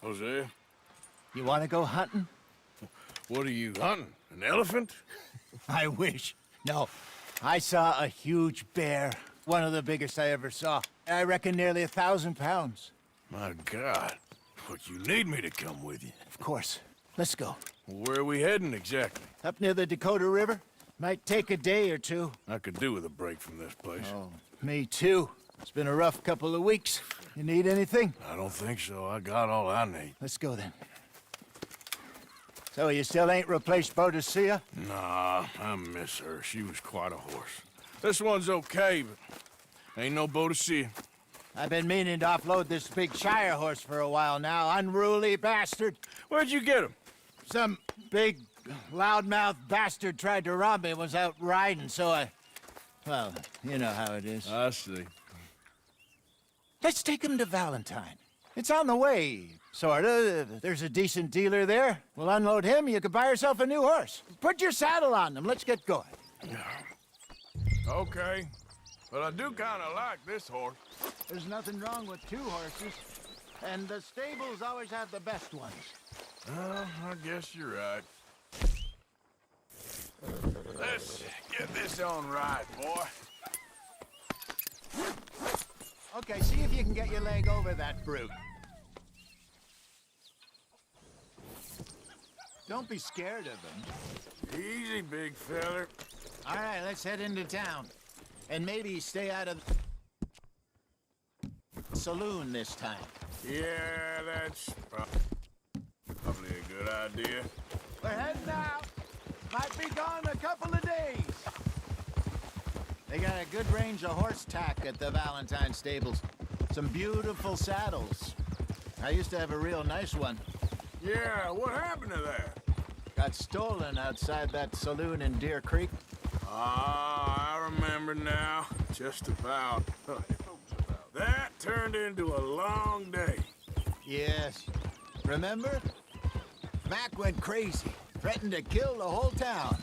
Jose, You want to go hunting? what are you hunting? An elephant? I wish. No. I saw a huge bear. One of the biggest I ever saw. I reckon nearly 1,000 pounds. My God. But you need me to come with you. Of course. Let's go. Where are we heading exactly? Up near the Dakota River. Might take a day or two. I could do with a break from this place. Oh, me too. It's been a rough couple of weeks. You need anything? I don't think so. I got all I need. Let's go then. So you still ain't replaced Boadicea? Nah, I miss her. She was quite a horse. This one's okay, but ain't no Boadicea. I've been meaning to offload this big Shire horse for a while now. Unruly bastard. Where'd you get him? Some big, loudmouth bastard tried to rob me and was out riding, so well, you know how it is. I see. Let's take him to Valentine. It's on the way, sorta. There's a decent dealer there. We'll unload him, you can buy yourself a new horse. Put your saddle on him, let's get going. Okay. But I do kind of like this horse. There's nothing wrong with two horses, and the stables always have the best ones. Well, I guess you're right. Let's get this on right, boy. Okay, see if you can get your leg over that brute. Don't be scared of him. Easy, big feller. All right, let's head into town. And maybe stay out of the saloon this time. Yeah, that's probably a good idea. We're heading out. Might be gone a couple of days. They got a good range of horse tack at the Valentine stables. Some beautiful saddles. I used to have a real nice one. Yeah, what happened to that? Got stolen outside that saloon in Deer Creek. Ah, I remember now. Just about. That turned into a long day. Yes. Remember? Mac went crazy, threatened to kill the whole town.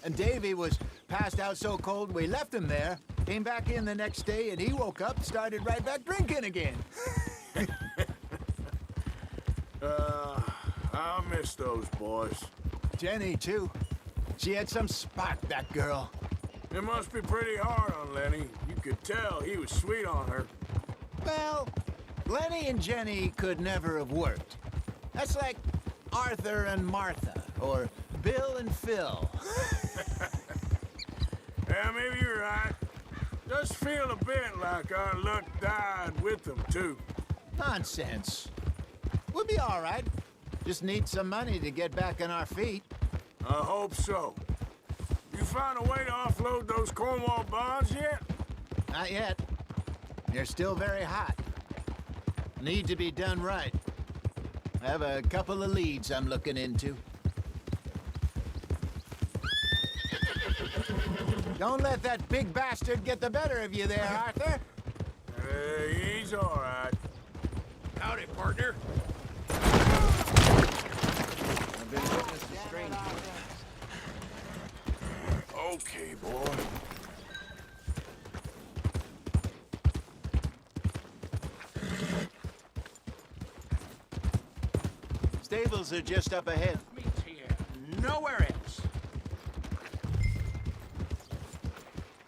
And Davy was passed out so cold we left him there, came back in the next day, and he woke up and started right back drinking again. I'll miss those boys. Jenny, too. She had some spot, that girl. It must be pretty hard on Lenny. You could tell he was sweet on her. Well, Lenny and Jenny could never have worked. That's like Arthur and Martha, or Bill and Phil. Yeah, maybe you're right. Does feel a bit like our luck died with them, too. Nonsense. We'll be all right. Just need some money to get back on our feet. I hope so. You find a way to offload those Cornwall bonds yet? Not yet. They're still very hot. Need to be done right. I have a couple of leads I'm looking into. Don't let that big bastard get the better of you there, Arthur. He's all right. Howdy, partner. I've been witness to strange. Okay, boy. Stables are just up ahead. Meet here. Nowhere else.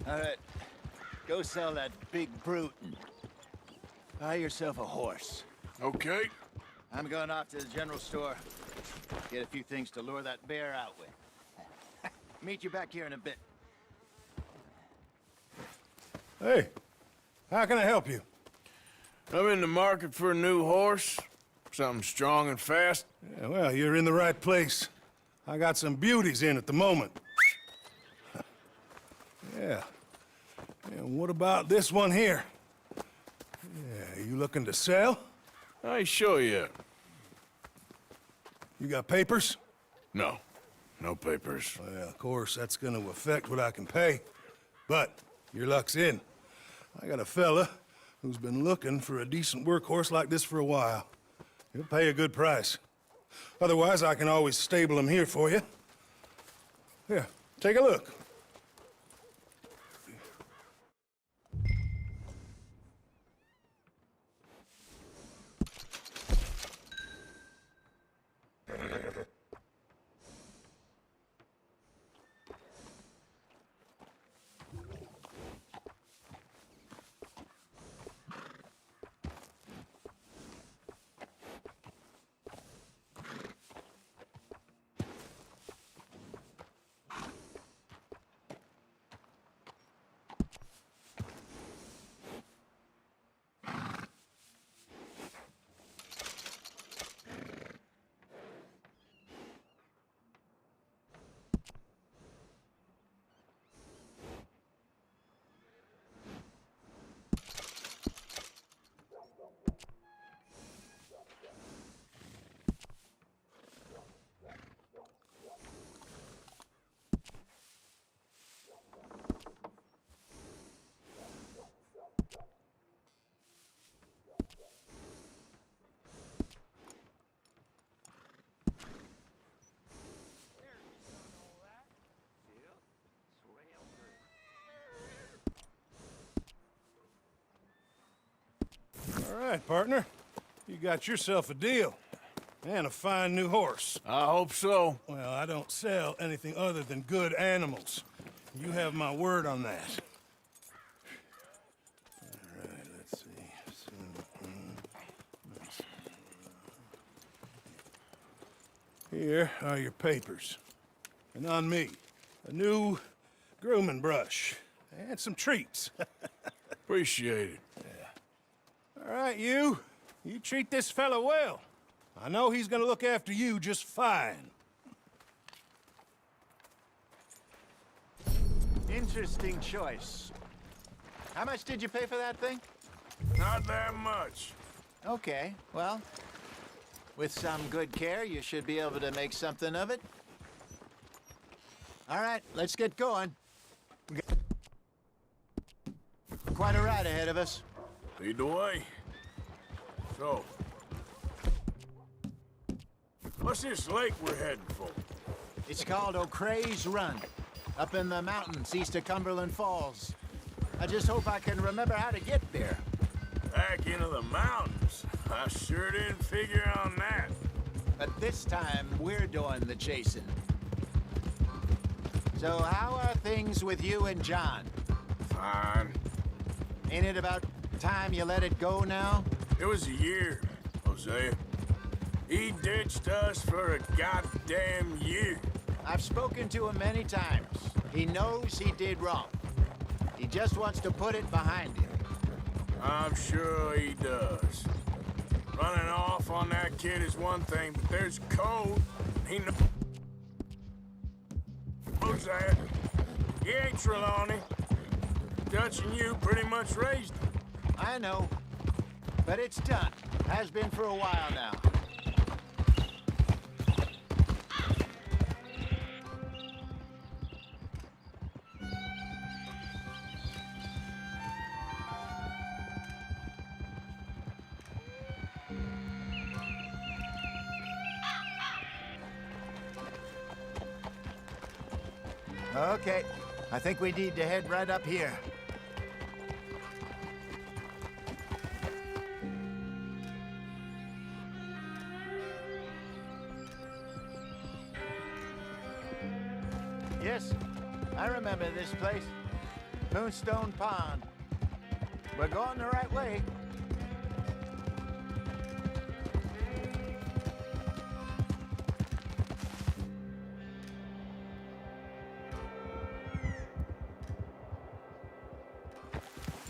All right. Go sell that big brute and buy yourself a horse. Okay. I'm going off to the general store. Get a few things to lure that bear out with. Meet you back here in a bit. Hey, how can I help you? I'm in the market for a new horse. Something strong and fast. Yeah, well, you're in the right place. I got some beauties in at the moment. Yeah. And what about this one here? Yeah, you looking to sell? I ain't sure yet. You got papers? No. No papers. Well, of course, that's gonna affect what I can pay. But your luck's in. I got a fella who's been looking for a decent workhorse like this for a while. He'll pay a good price. Otherwise, I can always stable him here for you. Here, take a look. right, partner. You got yourself a deal. And a fine new horse. I hope so. Well, I don't sell anything other than good animals. You have my word on that. All right, let's see. Here are your papers. And on me, a new grooming brush. And some treats. Appreciate it. All right, you. You treat this fella well. I know he's gonna look after you just fine. Interesting choice. How much did you pay for that thing? Not that much. Okay, well, with some good care, you should be able to make something of it. All right, let's get going. We got quite a ride ahead of us. Lead the way. So, what's this lake we're heading for? It's called O'Creagh's Run, up in the mountains east of Cumberland Falls. I just hope I can remember how to get there. Back into the mountains. I sure didn't figure on that. But this time, we're doing the chasing. So how are things with you and John? Fine. Ain't it about time you let it go now? It was a year, Hosea. He ditched us for a goddamn year. I've spoken to him many times. He knows he did wrong. He just wants to put it behind him. I'm sure he does. Running off on that kid is one thing, but there's code. He knows that. He ain't Trelawney. Dutch and you pretty much raised him. I know. But it's done. Has been for a while now. Okay, I think we need to head right up here. Yes, I remember this place. Moonstone Pond. We're going the right way.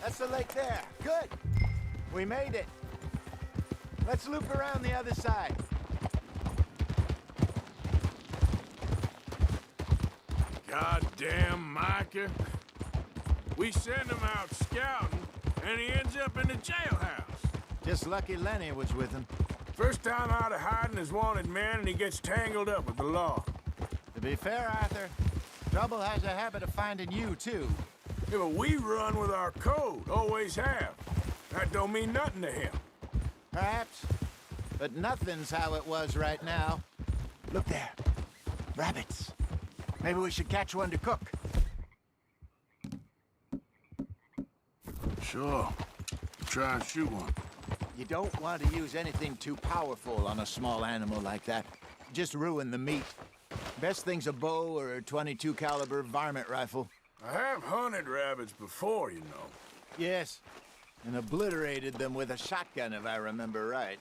That's the lake there. Good. We made it. Let's loop around the other side. Goddamn Micah. We send him out scouting, and he ends up in the jailhouse. Just lucky Lenny was with him. First time out of hiding as wanted man, and he gets tangled up with the law. To be fair, Arthur, trouble has a habit of finding you, too. Yeah, but we run with our code, always have. That don't mean nothing to him. Perhaps, but nothing's how it was right now. Look there. Rabbits. Maybe we should catch one to cook. Sure. Try and shoot one. You don't want to use anything too powerful on a small animal like that. Just ruin the meat. Best thing's a bow or a .22 caliber varmint rifle. I have hunted rabbits before, you know. Yes, and obliterated them with a shotgun, if I remember right.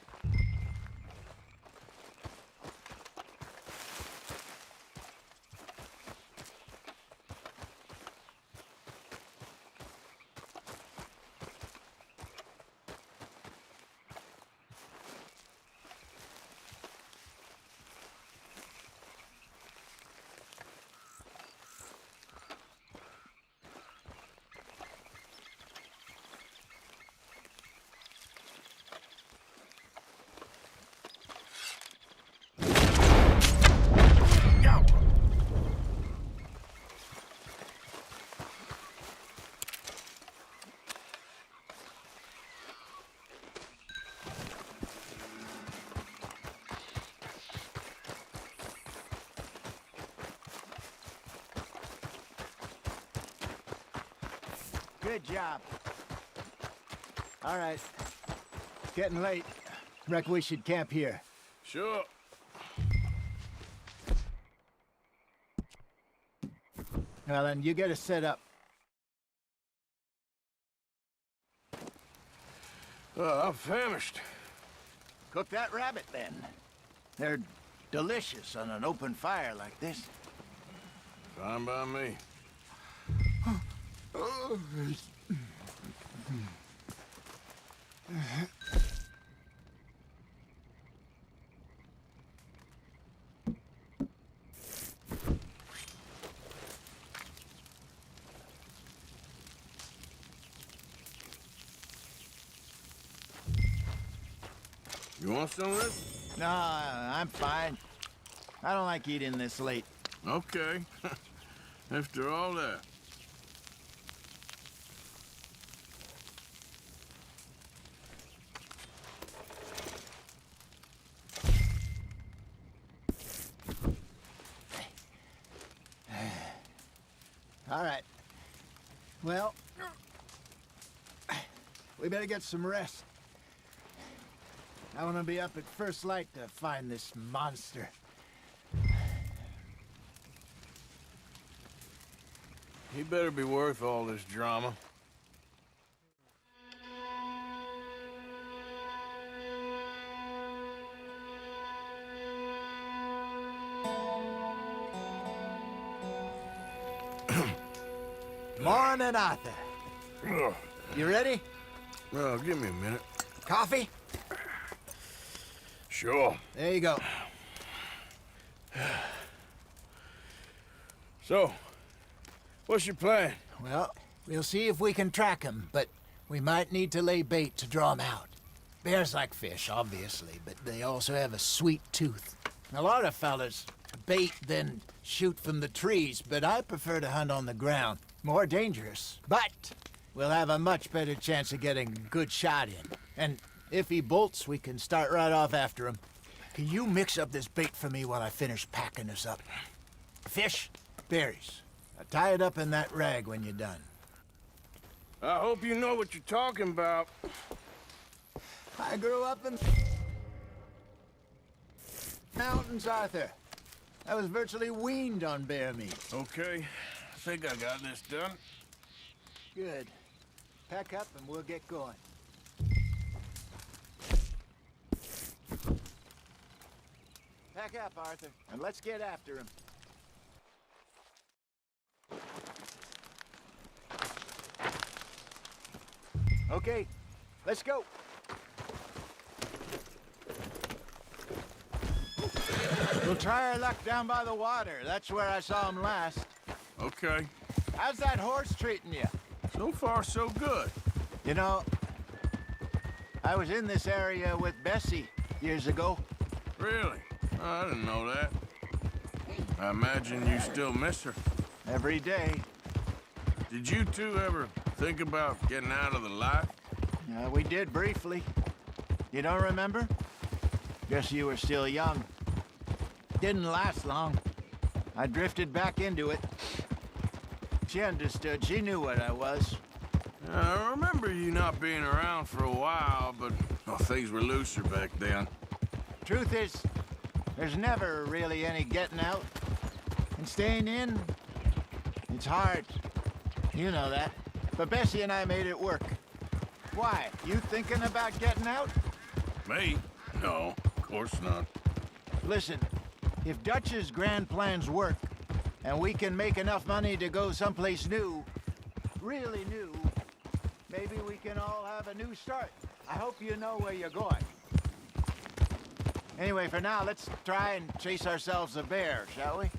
Good job. All right. getting late. Reckon we should camp here. Sure. Well, then, you get us set up. I'm famished. Cook that rabbit, then. They're delicious on an open fire like this. Fine by me. You want some of this? No, I'm fine. I don't like eating this late. Okay. After all that. All right. Well, we better get some rest. I want to be up at first light to find this monster. He better be worth all this drama. Morning, Arthur. Ugh. You ready? Well, give me a minute. Coffee? Sure. There you go. So, what's your plan? Well, we'll see if we can track him, but we might need to lay bait to draw him out. Bears like fish, obviously, but they also have a sweet tooth. A lot of fellas bait, then shoot from the trees, but I prefer to hunt on the ground. More dangerous, but we'll have a much better chance of getting a good shot in. And if he bolts, we can start right off after him. Can you mix up this bait for me while I finish packing this up? Fish, berries. Now tie it up in that rag when you're done. I hope you know what you're talking about. I grew up in mountains, Arthur. I was virtually weaned on bear meat. Okay, I think I got this done. Good. Pack up and we'll get going. Pack up, Arthur, and let's get after him. Okay, let's go. We'll try our luck down by the water. That's where I saw him last. Okay. How's that horse treating you? So far, so good. You know, I was in this area with Bessie years ago. Really? Oh, I didn't know that. I imagine you still miss her. Every day. Did you two ever think about getting out of the life? We did briefly. You don't remember? Guess you were still young. Didn't last long. I drifted back into it. She understood. She knew what I was. I remember you not being around for a while, but things were looser back then. Truth is, there's never really any getting out. And staying in, it's hard. You know that. But Bessie and I made it work. Why? You thinking about getting out? Me? No, of course not. Listen, if Dutch's grand plans work, and we can make enough money to go someplace new, really new, maybe we can all have a new start. I hope you know where you're going. Anyway, for now, let's try and chase ourselves a bear, shall we?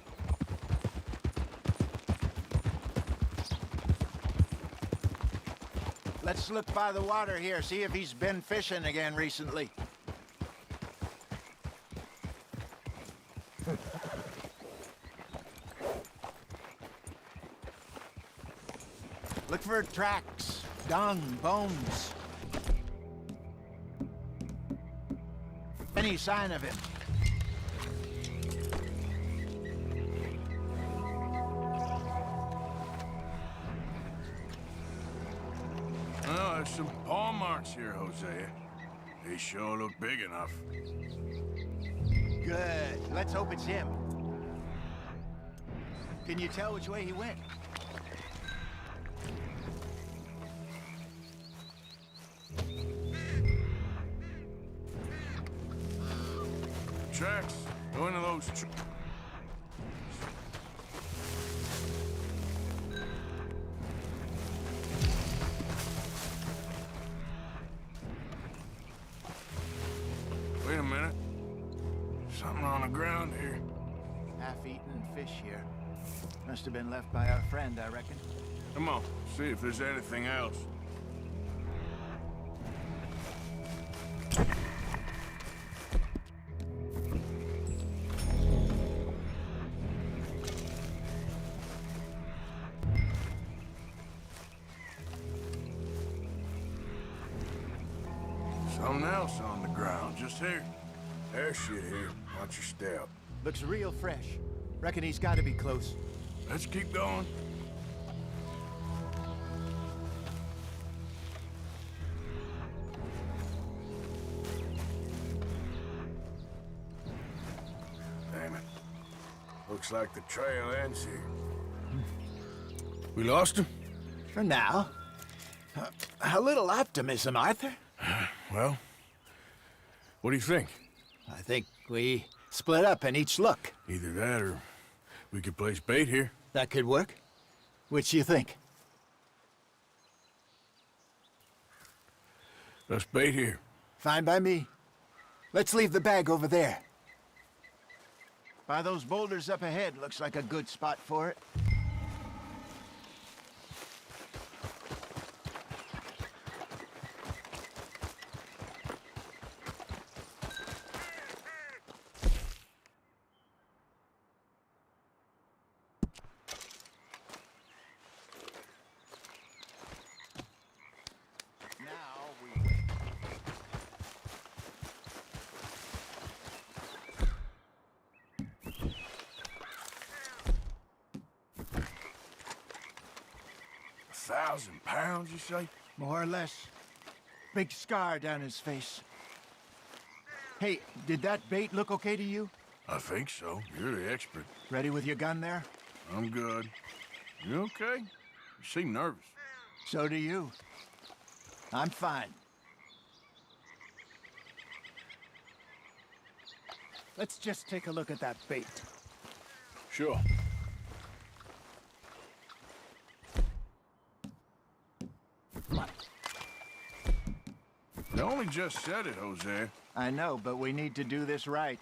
Let's look by the water here, see if he's been fishing again recently. Look for tracks, dung, bones. Any sign of him. Well, there's some paw marks here, Hosea. They sure look big enough. Good. Let's hope it's him. Can you tell which way he went? Tracks. Go into those Wait a minute. Something on the ground here. Half-eaten fish here. Must have been left by our friend, I reckon. Come on, see if there's anything else. Something else on the ground, just here. There's shit here. Watch your step. Looks real fresh. Reckon he's got to be close. Let's keep going. Damn it. Looks like the trail ends here. We lost him? For now. A little optimism, Arthur. Well, what do you think? I think we split up and each look. Either that or we could place bait here. That could work. Which do you think? Let's bait here. Fine by me. Let's leave the bag over there. By those boulders up ahead, looks like a good spot for it. Now we wait. £1,000, you say? More or less. Big scar down his face. Hey, did that bait look okay to you? I think so. You're the expert. Ready with your gun there? I'm good. You okay? You seem nervous. So do you. I'm fine. Let's just take a look at that bait. Sure. You only just said it, Jose. I know, but we need to do this right.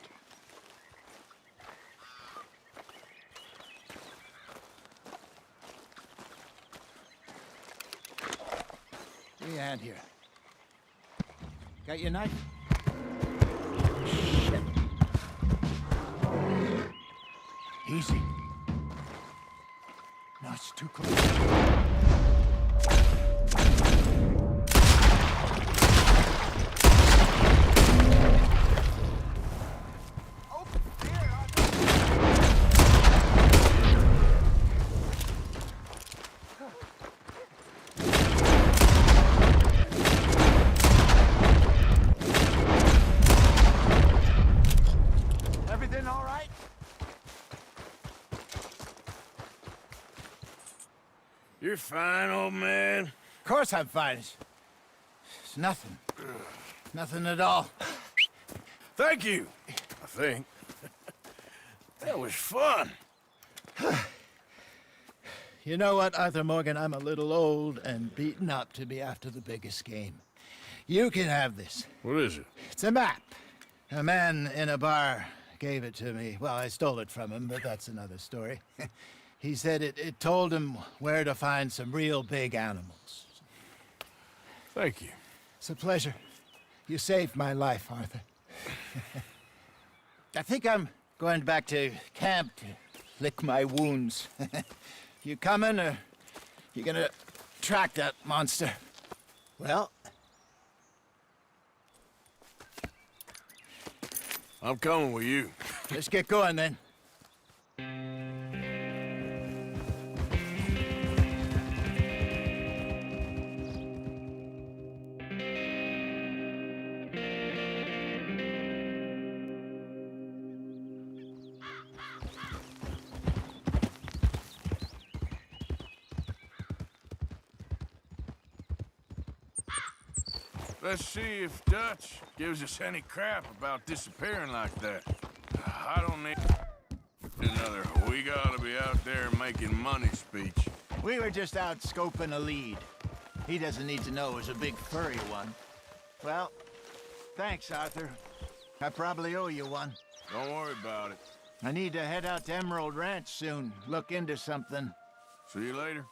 Give me a hand here. Got your knife? Shit. Easy. No, it's too close. Everything all right? You're fine, old man. Of course I'm fine. It's nothing. Nothing at all. Thank you, I think. That was fun. You know what, Arthur Morgan? I'm a little old and beaten up to be after the biggest game. You can have this. What is it? It's a map. A man in a bar gave it to me. Well, I stole it from him, but that's another story. He said it told him where to find some real big animals. Thank you. It's a pleasure. You saved my life, Arthur. I think I'm going back to camp to lick my wounds. You coming, or you gonna track that monster? Well, I'm coming with you. let's get going then. Let's see if Dutch gives us any crap about disappearing like that. I don't need another "we gotta be out there making money" speech. We were just out scoping a lead. He doesn't need to know it was a big furry one. Well, thanks, Arthur. I probably owe you one. Don't worry about it. I need to head out to Emerald Ranch soon, look into something. See you later.